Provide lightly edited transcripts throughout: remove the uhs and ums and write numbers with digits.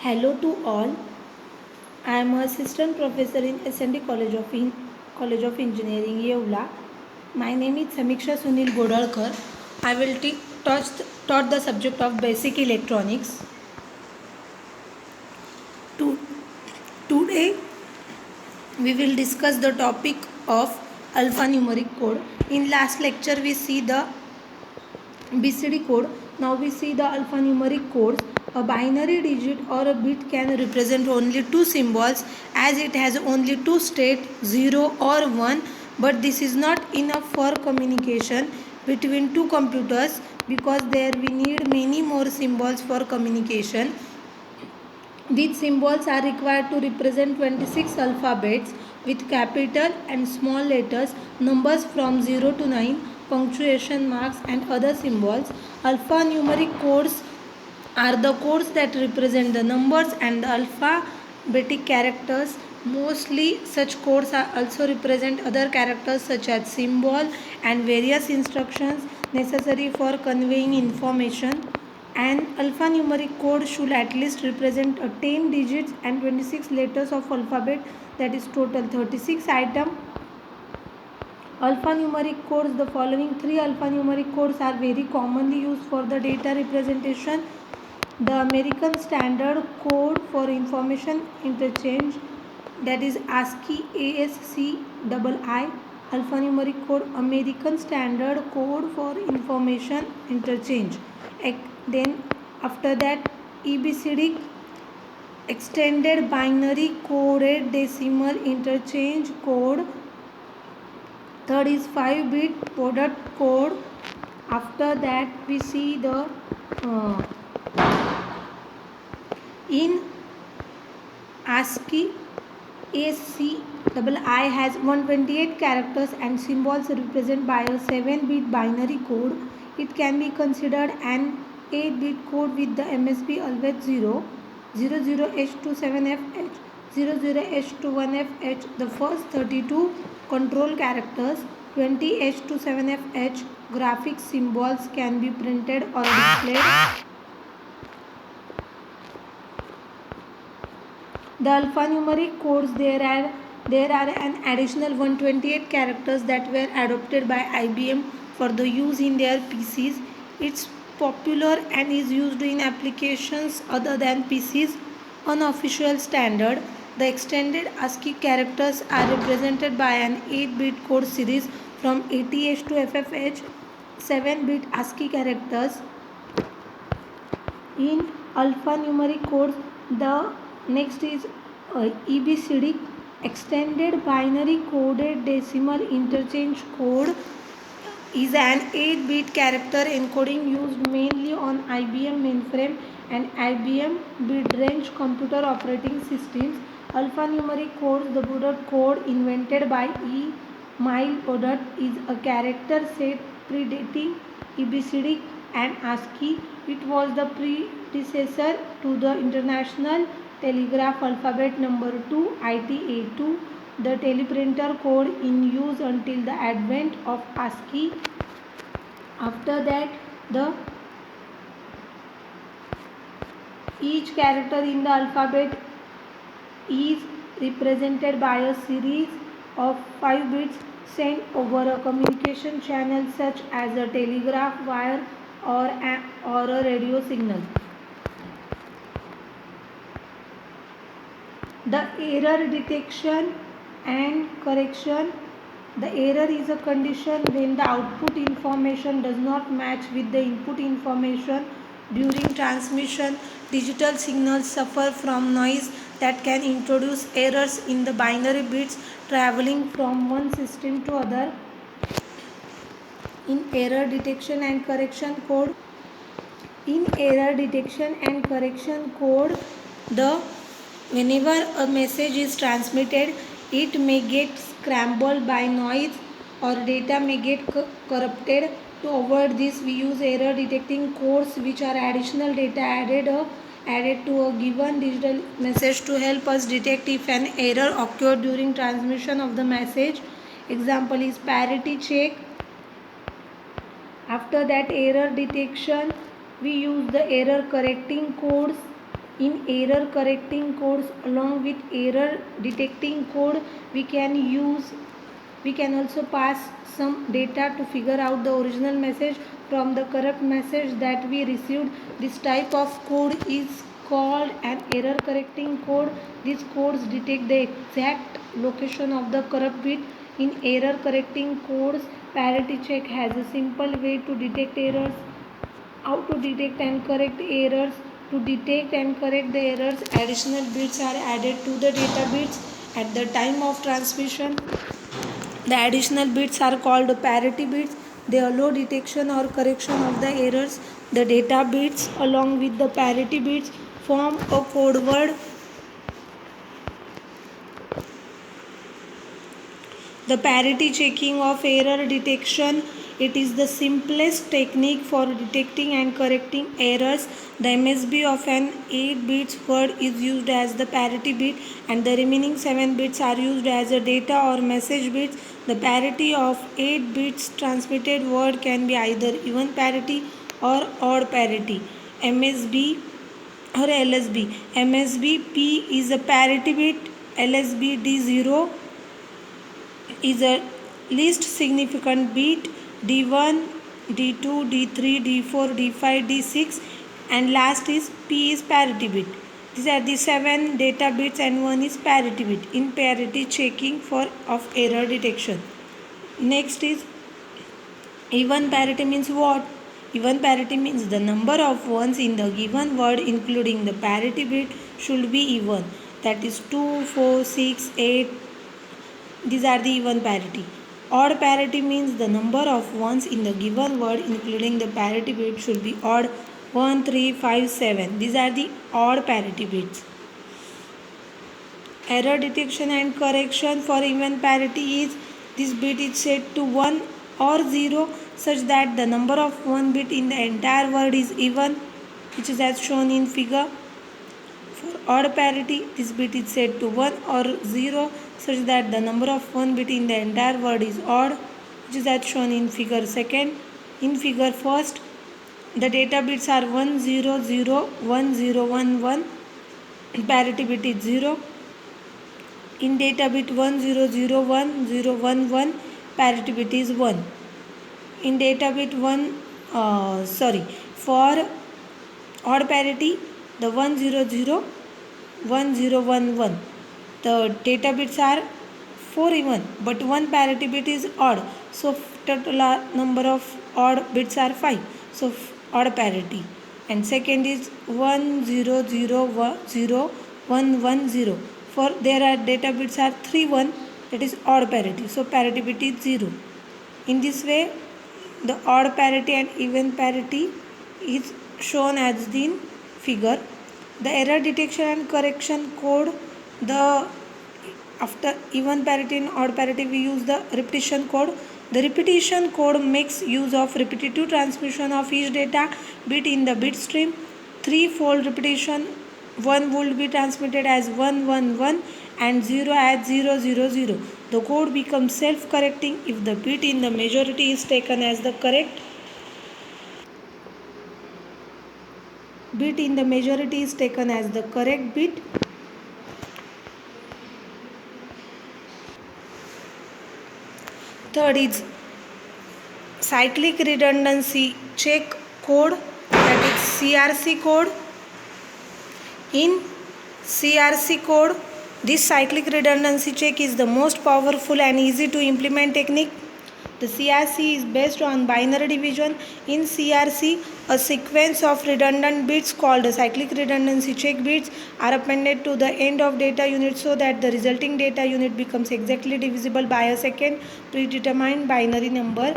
Hello to all. I am assistant professor in S&D College of Engineering, Yeola. My name is Samiksha Sunil Godalkar. I will taught the subject of basic electronics. To, Today we will discuss the topic of alphanumeric code. In last lecture we see the BCD code. Now we see the alphanumeric codes. A binary digit or a bit can represent only two symbols as it has only two states, 0 or 1, but this is not enough for communication between two computers because there we need many more symbols for communication. These symbols are required to represent 26 alphabets with capital and small letters, numbers from 0 to 9, punctuation marks and other symbols. Alphanumeric codes are the codes that represent the numbers and the alphabetic characters. Mostly such codes are also represent other characters such as symbol and various instructions necessary for conveying information. An alphanumeric code should at least represent 10 digits and 26 letters of alphabet, that is total 36 item. Alphanumeric codes, the following three alphanumeric codes are very commonly used for the data representation. The American Standard Code for Information Interchange, that is ASCII, ASCII. Alphanumeric code, American Standard Code for Information Interchange. Then after that EBCD, Extended Binary Coded Decimal Interchange Code. Third is 5-bit product code. After that we see the in ASCII, ASCII has 128 characters and symbols represented by a 7-bit binary code. It can be considered an 8-bit code with the MSB always 0, 00H to 7FH, 00H to 1FH. The first 32 control characters, 20H to 7FH graphic symbols can be printed or displayed. The alphanumeric codes, there are an additional 128 characters that were adopted by IBM for the use in their PCs. It's popular and is used in applications other than PCs. Unofficial standard. The extended ASCII characters are represented by an 8-bit code series from 80H to FFH. 7-bit ASCII characters. In alphanumeric codes, the next is EBCD, Extended Binary Coded Decimal Interchange Code, is an 8-bit character encoding used mainly on IBM mainframe and IBM mid-range computer operating systems. Alphanumeric codes, the Budut code invented by E. Mile Budut, is a character set predating EBCD and ASCII. It was the predecessor to the International Telegraph Alphabet number 2 ITA2, the teleprinter code in use until the advent of ASCII. After that, each character in the alphabet is represented by a series of 5 bits sent over a communication channel such as a telegraph wire or a radio signal. The error detection and correction. The error is a condition when the output information does not match with the input information. During transmission, digital signals suffer from noise that can introduce errors in the binary bits traveling from one system to other. In error detection and correction code, whenever a message is transmitted, it may get scrambled by noise or data may get corrupted. To avoid this, we use error detecting codes, which are additional data added to a given digital message to help us detect if an error occurred during transmission of the message. Example is parity check. After that error detection, we use the error correcting codes. In error correcting codes along with error detecting code, we can also pass some data to figure out the original message from the corrupt message that we received. This type of code is called an error correcting code. These codes detect the exact location of the corrupt bit. In error correcting codes, parity check has a simple way to detect errors. How to detect and correct errors? To detect and correct the errors, additional bits are added to the data bits at the time of transmission. The additional bits are called parity bits. They allow detection or correction of the errors. The data bits along with the parity bits form a code word. The parity checking of error detection, it is the simplest technique for detecting and correcting errors. The MSB of an 8 bits word is used as the parity bit and the remaining 7 bits are used as a data or message bits. The parity of 8 bits transmitted word can be either even parity or odd parity. MSB or LSB. MSB P is a parity bit. LSB D0 is a least significant bit. D1, D2, D3, D4, D5, D6 and last is P is parity bit. These are the 7 data bits and 1 is parity bit in parity checking for of error detection. Next is even parity means what? Even parity means the number of ones in the given word including the parity bit should be even. That is 2, 4, 6, 8. These are the even parity. Odd parity means the number of ones in the given word including the parity bit should be odd. 1, 3, 5, 7. These are the odd parity bits. Error detection and correction for even parity is this bit is set to 1 or 0 such that the number of one bit in the entire word is even, which is as shown in figure. For odd parity, this bit is set to 1 or 0 such that the number of one bit in the entire word is odd, which is as shown in figure second. In figure first, the data bits are 1 0 0 1 0 1 1. Parity bit is 0. In data bit 1 0 0 1 0 1 1, parity bit is 1. In data bit for odd parity, the 1 0 0 1 0 1 1, the data bits are 4 even, but one parity bit is odd, so total number of odd bits are 5, so odd parity. And second is 1 0 0 0 1 1 0, for there are data bits are 3 1, that is odd parity, so parity bit is 0. In this way the odd parity and even parity is shown as in figure. The error detection and correction code, the after even parity and odd parity we use the repetition code. The repetition code makes use of repetitive transmission of each data bit in the bit stream. Threefold repetition, 1 would be transmitted as 1 1 1 and 0 as 0 0 0. The code becomes self-correcting if the bit in the majority is taken as the correct bit in the majority is taken as the correct bit. Third is cyclic redundancy check code, that is CRC code. In CRC code, this cyclic redundancy check is the most powerful and easy to implement technique. The CRC is based on binary division. In CRC, a sequence of redundant bits called cyclic redundancy check bits are appended to the end of data unit so that the resulting data unit becomes exactly divisible by a second predetermined binary number.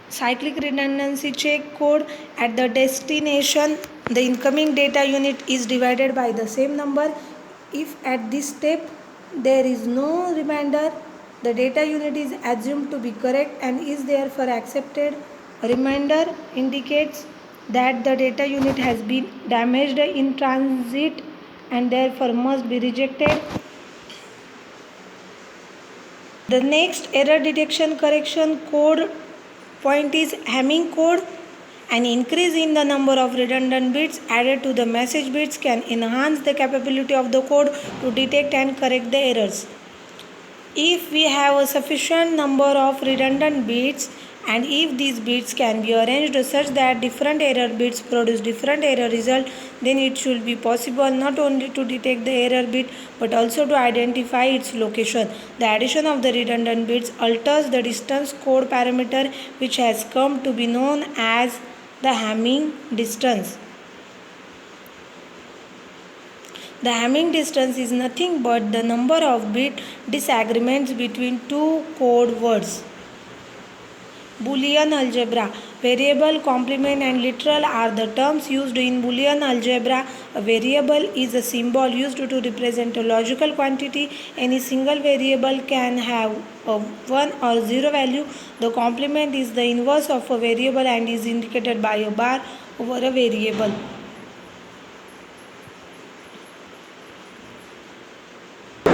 Cyclic redundancy check code, at the destination, the incoming data unit is divided by the same number. If at this step there is no remainder, the data unit is assumed to be correct and is therefore accepted. A remainder indicates that the data unit has been damaged in transit and therefore must be rejected. The next error detection correction code point is Hamming code. An increase in the number of redundant bits added to the message bits can enhance the capability of the code to detect and correct the errors. If we have a sufficient number of redundant bits and if these bits can be arranged such that different error bits produce different error result, then it should be possible not only to detect the error bit but also to identify its location. The addition of the redundant bits alters the distance code parameter, which has come to be known as the Hamming distance. The Hamming distance is nothing but the number of bit disagreements between two code words. Boolean algebra. Variable, complement and literal are the terms used in Boolean algebra. A variable is a symbol used to represent a logical quantity. Any single variable can have a 1 or 0 value. The complement is the inverse of a variable and is indicated by a bar over a variable.